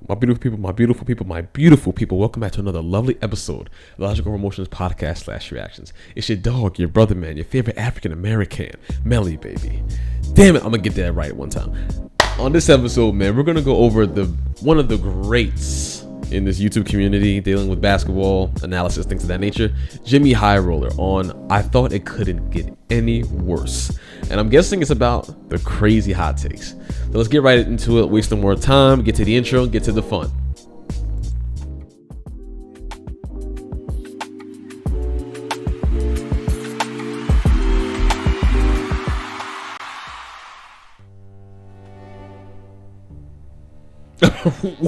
My beautiful people, my beautiful people, my beautiful people. Welcome back to another lovely episode of the Logical Emotions Podcast / Reactions. It's your dog, your brother, man, your favorite African American, Melly, baby. Damn it, I'm gonna get that right one time. On this episode, man, we're gonna go over one of the greats in this YouTube community dealing with basketball analysis, things of that nature, JxmyHighroller, on I Thought It Couldn't Get Any Worse. And I'm guessing it's about the crazy hot takes. So let's get right into it, waste no more time, get to the intro, and get to the fun.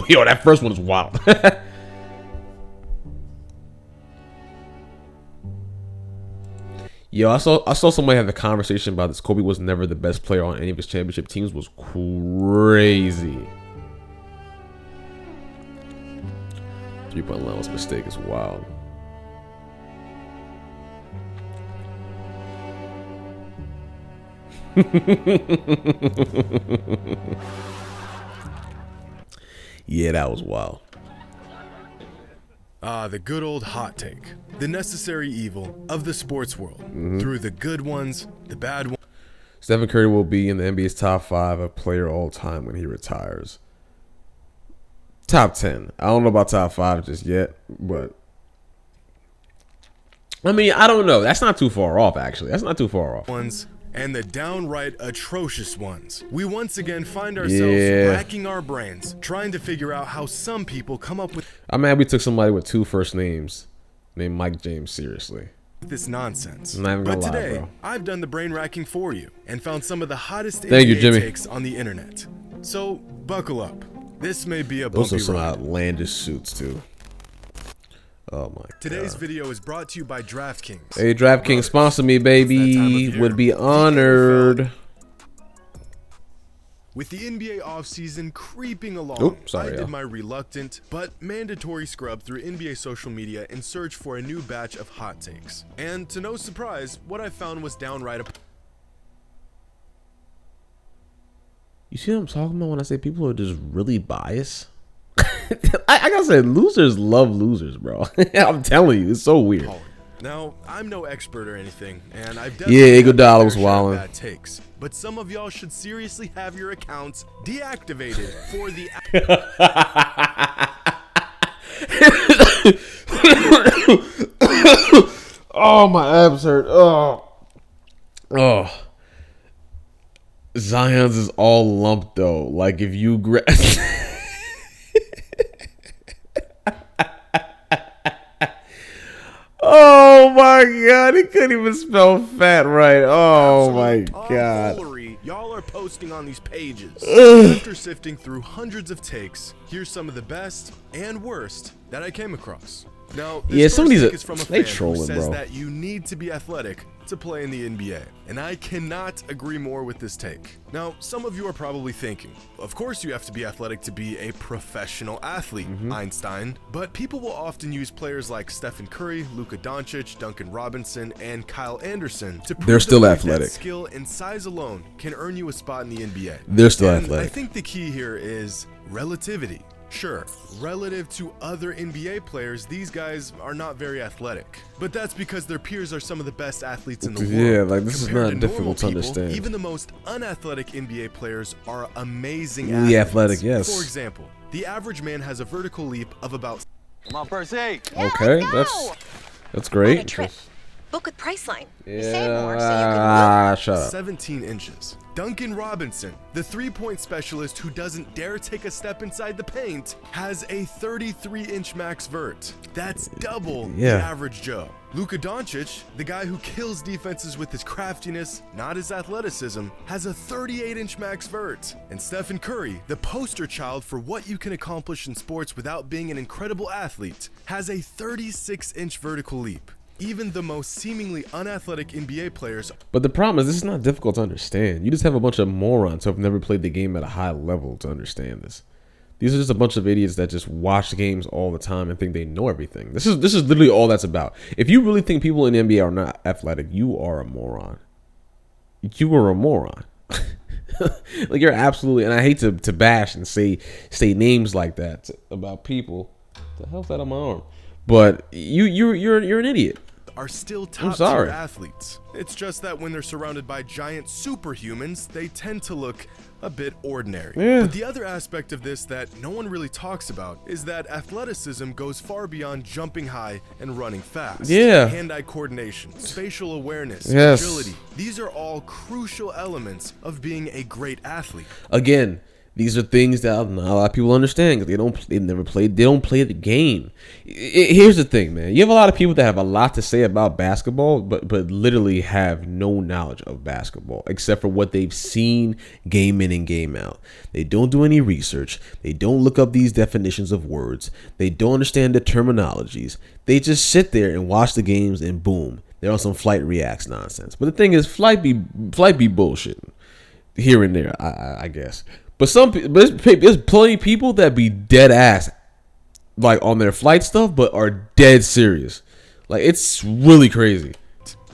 Yo, that first one is wild. Yo, I saw somebody have a conversation about this. Kobe was never the best player on any of his championship teams. Was crazy. 3-point allowance mistake is wild. Yeah, that was wild. The good old hot take. The necessary evil of the sports world. Through the good ones, the bad ones. Stephen Curry will be in the NBA's top 5 of player all time when he retires. Top 10. I don't know about top 5 just yet, but I mean, I don't know. That's not too far off, actually. That's not too far off. And the downright atrocious ones. We once again find ourselves racking our brains, trying to figure out how some people come up with. I'm mad we took somebody with 2 first names named Mike James seriously. This nonsense. But today, I've done the brain racking for you and found some of the hottest NBA takes on the internet. So buckle up. This may be a bumpy Those are some ride. outlandish suits too. Oh my God. Today's video is brought to you by DraftKings. Hey, DraftKings, sponsor me, baby. Would be honored. With the NBA offseason creeping along, I did y'all. my reluctant but mandatory scrub through NBA social media in search for a new batch of hot takes. And to no surprise, what I found was downright You see what I'm talking about when I say people are just really biased? I gotta say, losers love losers, bro. I'm telling you, it's so weird. Now, I'm no expert or anything, and I've definitely Iguodala was wildin'. bad takes, but some of y'all should seriously have your accounts deactivated for the. Oh, my abs hurt. Oh. Zion's is all lumped though. Like if you Oh my God, he couldn't even spell fat right. Oh my God. Y'all are posting on these pages. After sifting through hundreds of takes, here's some of the best and worst that I came across. Now, this some of these is from a fan trolling, who says bro. that you need to be athletic to play in the NBA, and I cannot agree more with this take. Now, some of you are probably thinking, of course you have to be athletic to be a professional athlete, Einstein, but people will often use players like Stephen Curry, Luka Doncic, Duncan Robinson, and Kyle Anderson to prove They're still that athletic. Skill and size alone can earn you a spot in the NBA. They're still And athletic. I think the key here is relativity. Sure, relative to other NBA players, these guys are not very athletic. But that's because their peers are some of the best athletes in the world. Yeah, like this is Compared not to difficult to normal people, understand. Even the most unathletic NBA players are amazing Really athletes. athletic, yes. For example, the average man has a vertical leap of about. Come on, first eight. Okay, that's great. On a trip. Book with Priceline. You Yeah, save more so you can shut up. 17 inches. Duncan Robinson, the three-point specialist who doesn't dare take a step inside the paint, has a 33-inch max vert. That's double the average Joe. Luka Doncic, the guy who kills defenses with his craftiness, not his athleticism, has a 38-inch max vert. And Stephen Curry, the poster child for what you can accomplish in sports without being an incredible athlete, has a 36-inch vertical leap. Even the most seemingly unathletic NBA players. But the problem is this is not difficult to understand. You just have a bunch of morons who have never played the game at a high level to understand this. These are just a bunch of idiots that just watch games all the time and think they know everything. This is literally all that's about. If you really think people in the NBA are not athletic, you are a moron. You are a moron. Like, you're absolutely, and I hate to bash and say names like that about people. What the hell's that on my arm? But you're an idiot. Are still top-tier athletes. It's just that when they're surrounded by giant superhumans, they tend to look a bit ordinary. Yeah. But the other aspect of this that no one really talks about is that athleticism goes far beyond jumping high and running fast. Yeah. Hand-eye coordination, spatial awareness, yes. agility. These are all crucial elements of being a great athlete. Again, these are things that not a lot of people understand. They don't play the game. Here's the thing, man. You have a lot of people that have a lot to say about basketball, but literally have no knowledge of basketball except for what they've seen game in and game out. They don't do any research. They don't look up these definitions of words. They don't understand the terminologies. They just sit there and watch the games and boom, they're on some flight reacts nonsense. But the thing is, flight be bullshitting here and there, I guess. But there's plenty of people that be dead ass, like, on their flight stuff, but are dead serious. Like, it's really crazy.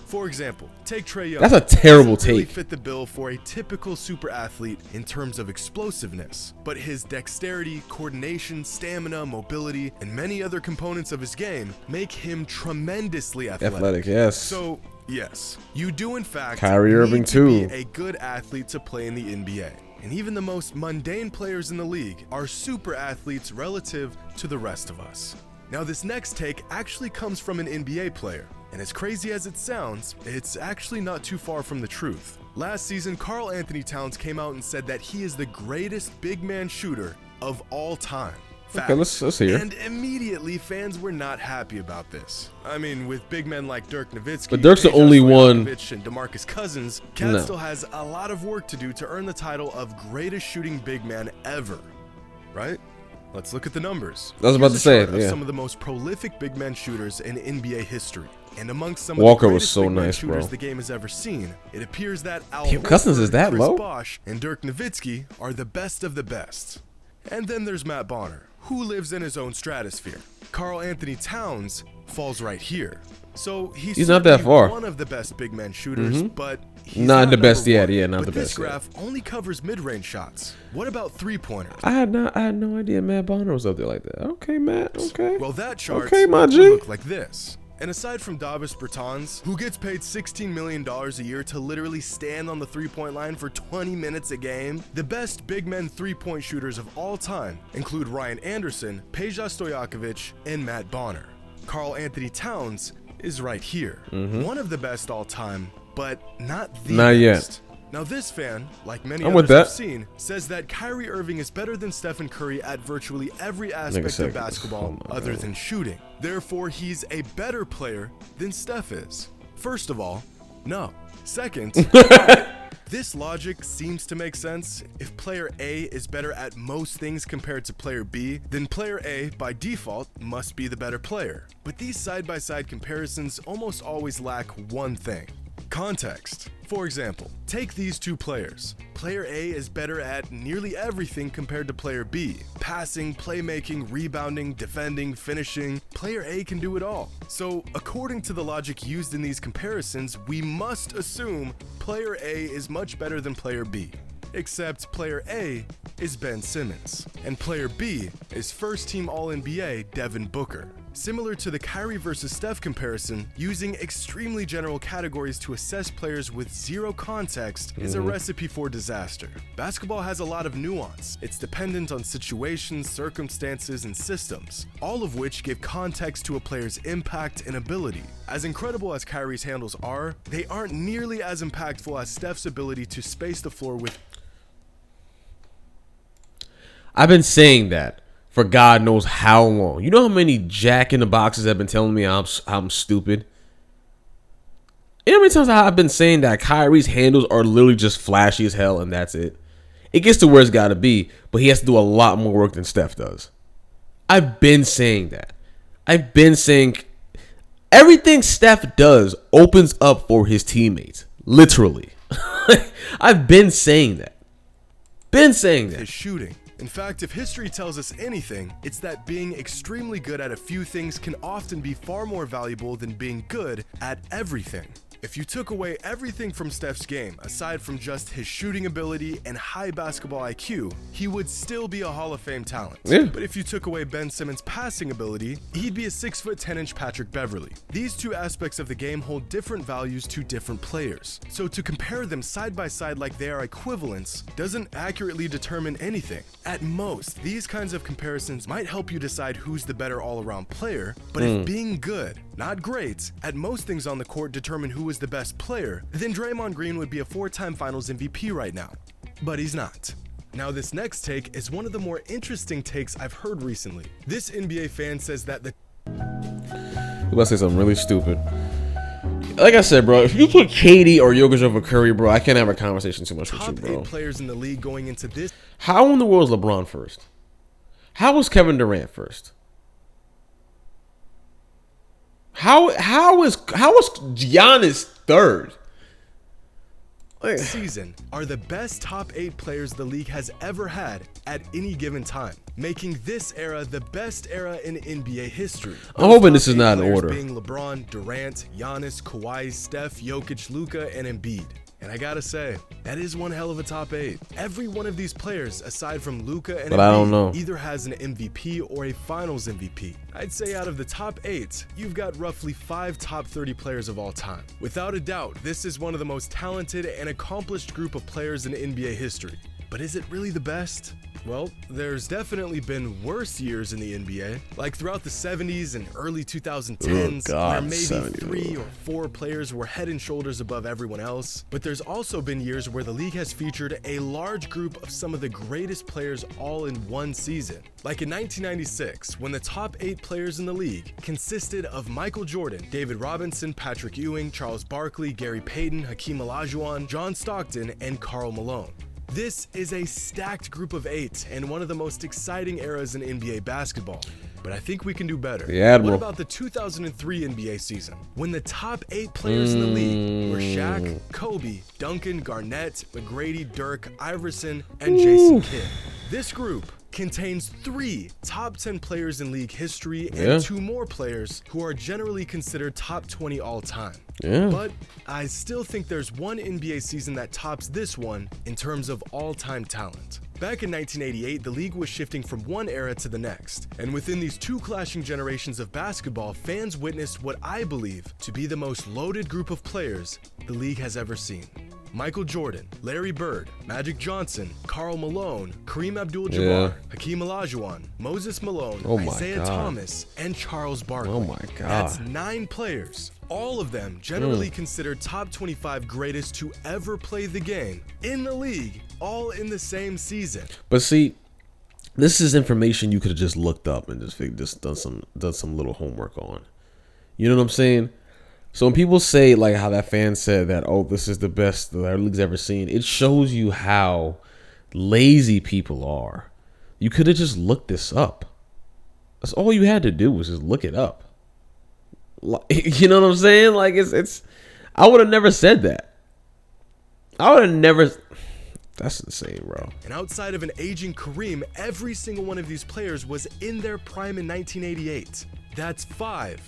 For example, take Trae Young. That's a terrible take. Really fit the bill for a typical super athlete in terms of explosiveness, but his dexterity, coordination, stamina, mobility, and many other components of his game make him tremendously athletic. Yes. So, yes, you do in fact Kyrie Irving need too. to be a good athlete to play in the NBA. And even the most mundane players in the league are super athletes relative to the rest of us. Now, this next take actually comes from an NBA player. And as crazy as it sounds, it's actually not too far from the truth. Last season, Karl Anthony Towns came out and said that he is the greatest big man shooter of all time. Fact. Okay, let's hear. And immediately, fans were not happy about this. I mean, with big men like Dirk Nowitzki, but Dirk's the only one. And DeMarcus Cousins, Cat still has a lot of work to do to earn the title of greatest shooting big man ever. Right? Let's look at the numbers. I was about to say, yeah. Some of the most prolific big man shooters in NBA history. And amongst some Walker of the was so nice, shooters bro. the game has ever seen, it appears that Al Cousins is that Chris low? Bosh and Dirk Nowitzki are the best of the best. And then there's Matt Bonner, who lives in his own stratosphere. Karl Anthony Towns falls right here. So he's not that far. One of the best big man shooters, but he's not the best yet. Yeah, not but the best. This graph only covers mid-range shots. What about three-pointers? I had no idea Matt Bonner was up there like that. Okay, Matt. Okay. Well, that chart my G. look like this. And aside from Davis Bertans, who gets paid $16 million a year to literally stand on the three-point line for 20 minutes a game, the best big men three-point shooters of all time include Ryan Anderson, Peja Stojakovic, and Matt Bonner. Karl Anthony Towns is right here. One of the best all time, but not the best. Yet. Now this fan, like many I'm with others that. I've seen, says that Kyrie Irving is better than Stephen Curry at virtually every aspect of basketball other than shooting. Therefore, he's a better player than Steph is. First of all, no. Second, this logic seems to make sense. If player A is better at most things compared to player B, then player A, by default, must be the better player. But these side-by-side comparisons almost always lack one thing: context. For example, take these two players. Player A is better at nearly everything compared to player B. Passing, playmaking, rebounding, defending, finishing. Player A can do it all. So, according to the logic used in these comparisons, we must assume player A is much better than player B. Except player A is Ben Simmons, and player B is first-team All-NBA Devin Booker. Similar to the Kyrie versus Steph comparison, using extremely general categories to assess players with zero context is a recipe for disaster. Basketball has a lot of nuance. It's dependent on situations, circumstances, and systems, all of which give context to a player's impact and ability. As incredible as Kyrie's handles are, they aren't nearly as impactful as Steph's ability to space the floor with. I've been saying that for God knows how long. You know how many Jack in the Boxes have been telling me I'm stupid? You know how many times I've been saying that Kyrie's handles are literally just flashy as hell and that's it? It gets to where it's got to be, but he has to do a lot more work than Steph does. I've been saying that. I've been saying everything Steph does opens up for his teammates. Literally. I've been saying that. His shooting. In fact, if history tells us anything, it's that being extremely good at a few things can often be far more valuable than being good at everything. If you took away everything from Steph's game, aside from just his shooting ability and high basketball IQ, he would still be a Hall of Fame talent. Yeah. But if you took away Ben Simmons' passing ability, he'd be a 6'10" Patrick Beverley. These two aspects of the game hold different values to different players. So to compare them side by side like they are equivalents doesn't accurately determine anything. At most, these kinds of comparisons might help you decide who's the better all-around player, but if being good, not great, at most things on the court determine who is the best player, then Draymond Green would be a 4-time Finals MVP right now. But he's not. Now this next take is one of the more interesting takes I've heard recently. This NBA fan says that the I'm about to say something really stupid. Like I said, bro, if you put KD or Jokic over Curry, bro, I can't have a conversation too much with you, top bro. 8 players in the league going into this. How in the world is LeBron first? How was Kevin Durant first? How is Giannis third? Season are the best top 8 players the league has ever had at any given time, making this era the best era in NBA history. I'm hoping this is not in order. Being LeBron, Durant, Giannis, Kawhi, Steph, Jokic, Luka, and Embiid. And I gotta say, that is one hell of a top 8. Every one of these players, aside from Luka and Embiid, either has an MVP or a Finals MVP. I'd say out of the top 8, you've got roughly 5 top 30 players of all time. Without a doubt, this is one of the most talented and accomplished group of players in NBA history. But is it really the best? Well, there's definitely been worse years in the NBA, like throughout the 70s and early 2010s, where maybe 3 or 4 players were head and shoulders above everyone else. But there's also been years where the league has featured a large group of some of the greatest players all in one season. Like in 1996, when the top 8 players in the league consisted of Michael Jordan, David Robinson, Patrick Ewing, Charles Barkley, Gary Payton, Hakeem Olajuwon, John Stockton, and Karl Malone. This is a stacked group of 8 and one of the most exciting eras in NBA basketball. But I think we can do better. What about the 2003 NBA season, when the top 8 players in the league were Shaq, Kobe, Duncan, Garnett, McGrady, Dirk, Iverson, and Jason Kidd? This group contains 3 top 10 players in league history and 2 more players who are generally considered top 20 all time. But I still think there's one NBA season that tops this one in terms of all-time talent. Back in 1988, the league was shifting from one era to the next, and within these 2 clashing generations of basketball, fans witnessed what I believe to be the most loaded group of players the league has ever seen. Michael Jordan, Larry Bird, Magic Johnson, Karl Malone, Kareem Abdul-Jabbar, Hakeem Olajuwon, Moses Malone, Isaiah Thomas, and Charles Barkley. Oh my God. That's 9 players. All of them generally considered top 25 greatest to ever play the game in the league, all in the same season. But see, this is information you could have just looked up and just done some little homework on. You know what I'm saying? So when people say, like how that fan said that, oh, this is the best that our league's ever seen, it shows you how lazy people are. You could have just looked this up. That's all you had to do was just look it up. You know what I'm saying? Like it's I would have never said that. I would have never. That's insane, bro. And outside of an aging Kareem, every single one of these players was in their prime in 1988. That's 5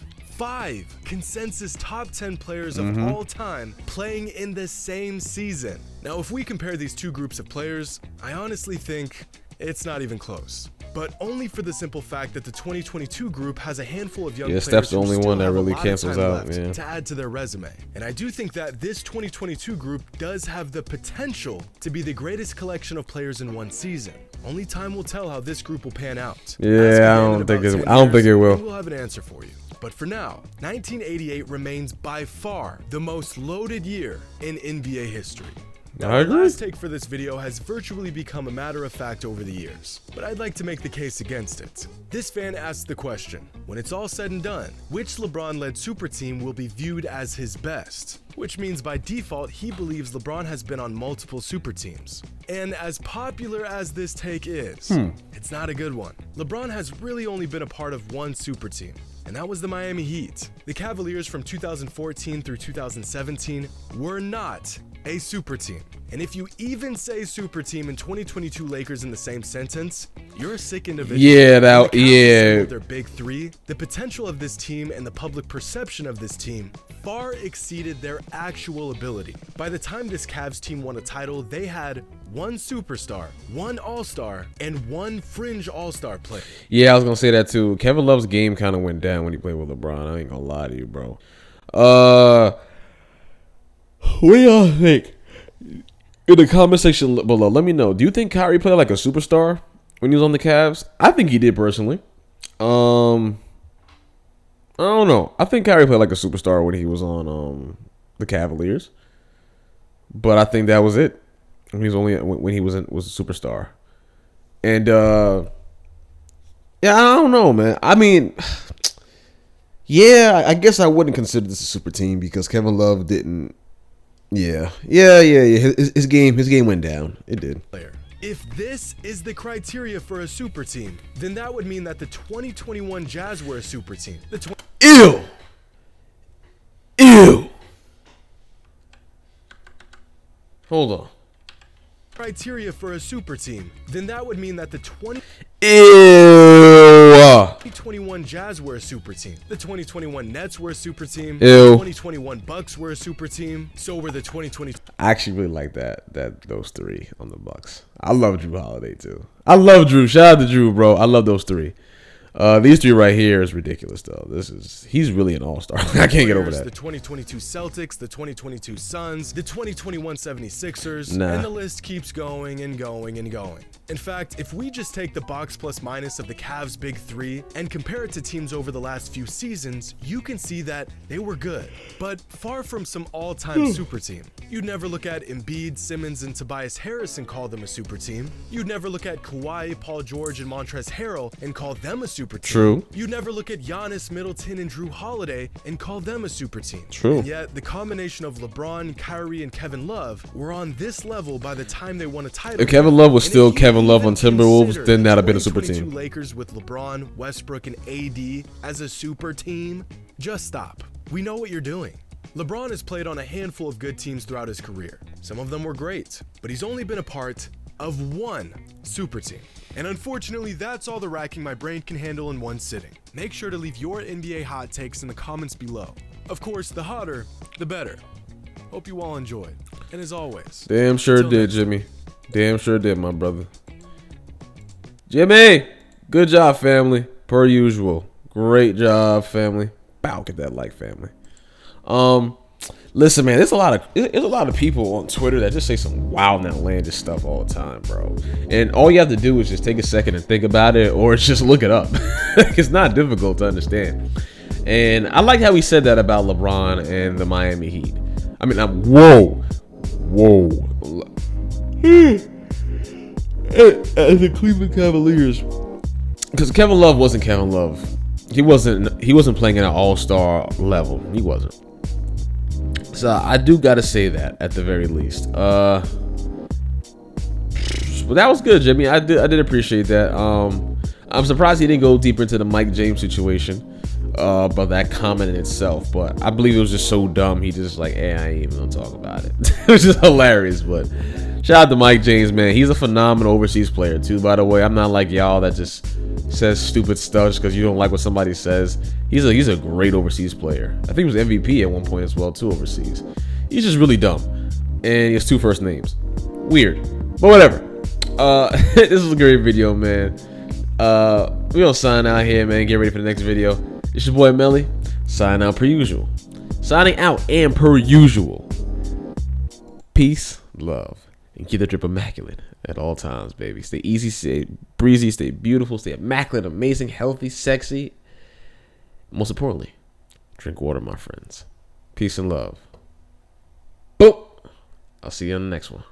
consensus top 10 players of all time playing in the same season. Now, if we compare these 2 groups of players, I honestly think it's not even close. But only for the simple fact that the 2022 group has a handful of young players Steph's the who only still one that have a really lot of cancels time out left to add to their resume. And I do think that this 2022 group does have the potential to be the greatest collection of players in one season. Only time will tell how this group will pan out. Yeah, I don't think it will. We'll have an answer for you. But for now, 1988 remains by far the most loaded year in NBA history. Now, my last take for this video has virtually become a matter of fact over the years, but I'd like to make the case against it. This fan asked the question, when it's all said and done, which LeBron-led super team will be viewed as his best? Which means by default, he believes LeBron has been on multiple super teams. And as popular as this take is, it's not a good one. LeBron has really only been a part of one super team, and that was the Miami Heat. The Cavaliers from 2014 through 2017 were not a super team. And if you even say super team and 2022 Lakers in the same sentence, you're a sick individual. Yeah, Their big three, the potential of this team and the public perception of this team far exceeded their actual ability. By the time this Cavs team won a title, they had one superstar, one all-star, and one fringe all-star player. Yeah, I was gonna say that too. Kevin Love's game kind of went down when he played with LeBron. I ain't gonna lie to you, bro. What do y'all think? In the comment section below, let me know. Do you think Kyrie played like a superstar when he was on the Cavs? I think he did personally. I don't know. I think Kyrie played like a superstar when he was on the Cavaliers, but I think that was it. When he was a superstar, and yeah, I don't know, man. I mean, yeah, I guess I wouldn't consider this a super team because Kevin Love didn't. Yeah. His game went down. It did. If this is the criteria for a super team, then that would mean that the 2021 Jazz were a super team. Ew. Hold on. Criteria for a super team, then that would mean that the 2021 Jazz were a super team. The 2021 Nets were a super team. The 2021 Bucks were a super team. So were the 2020. I actually really like those three on the Bucks. I love Drew Holiday too. I love Drew. Shout out to Drew, bro. I love those three. These three right here is ridiculous, though. He's really an all-star. I can't get over that. The 2022 Celtics, the 2022 Suns, the 2021 76ers, and the list keeps going and going and going. In fact, if we just take the box plus minus of the Cavs' big three and compare it to teams over the last few seasons, you can see that they were good, but far from some all-time super team. You'd never look at Embiid, Simmons, and Tobias Harris and call them a super team. You'd never look at Kawhi, Paul George, and Montrezl Harrell and call them a super team. True. You'd never look at Giannis, Middleton, and Drew Holiday and call them a super team. True. And yet, the combination of LeBron, Kyrie, and Kevin Love were on this level by the time they won a title. If Kevin Love was still Kevin Love on Timberwolves, then that'd have been a super team. Lakers with LeBron, Westbrook, and AD as a super team, just stop. We know what you're doing. LeBron has played on a handful of good teams throughout his career. Some of them were great, but he's only been a part of one super team. And unfortunately, that's all the racking my brain can handle in one sitting. Make sure to leave your NBA hot takes in the comments below. Of course, the hotter, the better. Hope you all enjoyed. And as always, damn sure did, Jimmy. Damn sure did, my brother. Jimmy, good job, family. Per usual. Great job, family. Bow, get that like, family. Listen, man, there's a lot of people on Twitter that just say some wild and outlandish stuff all the time, bro. And all you have to do is just take a second and think about it, or just look it up. It's not difficult to understand. And I like how he said that about LeBron and the Miami Heat. I mean, whoa. And the Cleveland Cavaliers, because Kevin Love wasn't Kevin Love. He wasn't playing at an all-star level. He wasn't. So I do gotta say that at the very least. But that was good, Jimmy. I did appreciate that. I'm surprised he didn't go deeper into the Mike James situation, but that comment in itself. But I believe it was just so dumb. He just like, I ain't even gonna talk about it. It was just hilarious. But shout out to Mike James, man. He's a phenomenal overseas player too. By the way, I'm not like y'all that just says stupid stuff just because you don't like what somebody says. He's a great overseas player. I think he was MVP at one point as well too overseas. He's just really dumb, and he has 2 first names. Weird, but whatever. This was a great video, man. We gonna sign out here, man. Get ready for the next video. It's your boy Melly. Sign out per usual. Signing out and per usual. Peace, love, and keep the drip immaculate at all times, baby. Stay easy, stay breezy, stay beautiful, stay immaculate, amazing, healthy, sexy. Most importantly, drink water, my friends. Peace and love. Boop. I'll see you on the next one.